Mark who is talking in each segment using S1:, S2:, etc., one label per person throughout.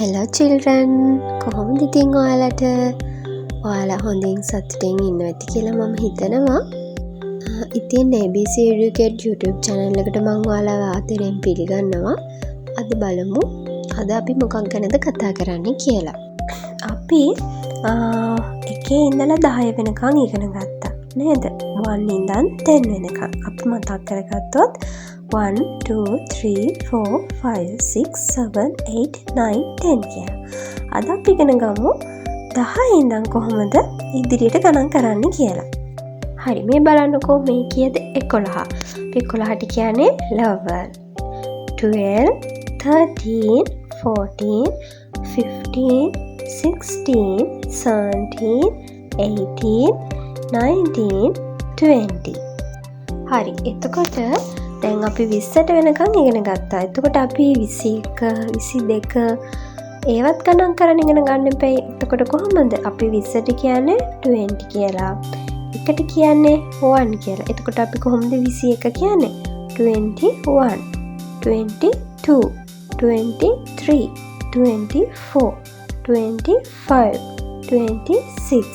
S1: Hello children, කොහොමද ඉතින් ඔයාලට? ඔයාලා හොඳින් සතුටින් ඉන්නවා ඇති කියලා මම හිතනවා. ඉතින් ABC Educate YouTube channel එකට මම ඔයාලව ආදරෙන් පිළිගන්නවා. අද බලමු අද අපි මොකක් ගැනද කතා කරන්නේ කියලා. අපි එකේ ඉඳලා 10 වෙනකන් ඉගෙන ගත්තා නේද? 1 ඉඳන් 10 වෙනකන්. අපි මතක් කරගත්තොත් 1, 2, 3, 4, 5, 6, 7, 8, 9, 10 කියලා. අද අපි ඉගෙන ගමු 10 ඉඳන් කොහොමද ඉදිරියට ගණන් කරන්න කියලා. හරි, මේ බලන්නකෝ මේ කීයද 11. 11ට කියන්නේ level. 12, 13, 14, 15, 16, 17, 18, 19, 20. හරි, එතකොට දැන් අපි 20ට වෙනකන් ඉගෙන ගත්තා. එතකොට අපි 21, 22 ඒවත් ගණන් කරන්න ඉගෙන ගන්න එපා. එතකොට කොහොමද? අපි 20ට කියන්නේ 20 කියලා. එකට කියන්නේ 1 කියලා. එතකොට අපි කොහොමද 21 කියන්නේ? 21, 22, 23, 24, 25, 26,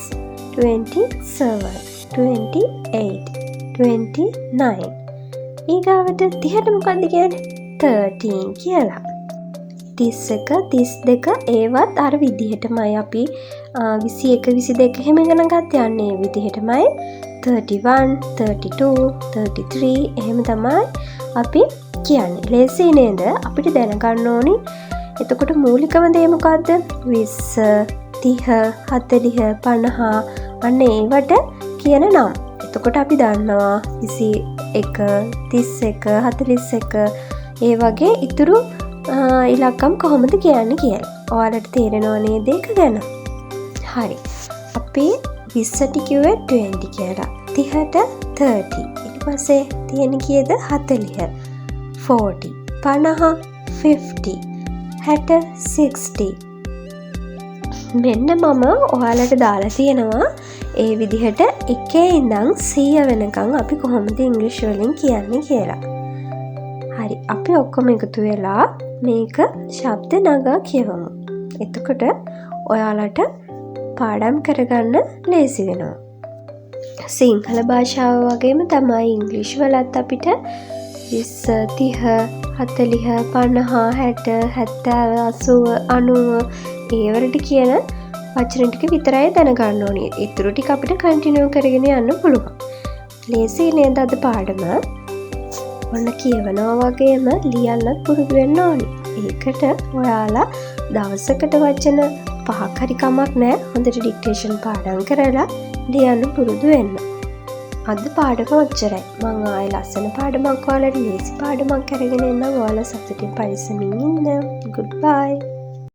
S1: 27, 28, 29. ඊගාවට 30ට මොකක්ද කියන්නේ? 13 කියලා. 31, 32 ඒවත් අර විදිහටමයි අපි 21, 22 එහෙම ඉගෙන ගන්න යන්නේ විදිහටමයි. 31, 32, 33 එහෙම තමයි අපි කියන්නේ. ලේසි නේද? අපිට දැනගන්න ඕනි. එතකොට මූලිකම දේ මොකද්ද? 20, 30, 40, 50 අන්න ඒවට කියන නම්. එතකොට අපි දන්නවා 21, 31, 41 ඒ වගේ ඉතුරු ඉලක්කම් කොහොමද කියන්නේ කියලා. ඔයාලට තේරෙනව නේද ඒක ගැන? හරි. අපි 20ට කිව්වේ 20 කියලා. 30ට 30. ඊට පස්සේ තියෙන කීයද? 40, 40, 50, 50, 60, 60. මෙන්න මම ඔයාලට දාලා තියෙනවා ඒ විදිහට එකේ ඉඳන් 100 වෙනකන් අපි කොහොමද ඉංග්‍රීසි වලින් කියන්නේ කියලා. හරි, අපි ඔක්කොම එකතු වෙලා මේක ශබ්ද නගා කියවමු. එතකොට ඔයාලට පාඩම් කරගන්න ලේසි වෙනවා. සිංහල භාෂාව වගේම තමයි ඉංග්‍රීසි වලත් අපිට 20, 30, 40, 50, 60, 70, 80, 90 ඒ වලට කියන වචන ටික විතරයි දැනගන්න ඕනේ. ඊටු ටික අපිට කන්ටිනියු කරගෙන යන්න පුළුවන්. ලේසි නේද අද පාඩම? ඔන්න කියවනවා වගේම ලියන්නත් පුරුදු වෙන්න ඕනේ. ඒකට ඔයාලා දවසකට වචන 5ක් හරි කමක් නැහැ. හොඳට ඩික්ටේෂන් පාඩම් කරලා ලියන්න පුරුදු වෙන්න. අද පාඩම ඔච්චරයි. මම ආයෙ ලස්සන පාඩමක් ඔයාලට ලේසි පාඩමක් කරගෙන එන්නම්. ඔයාලා සතුටින් පරිස්සමින් ඉන්න. Goodbye.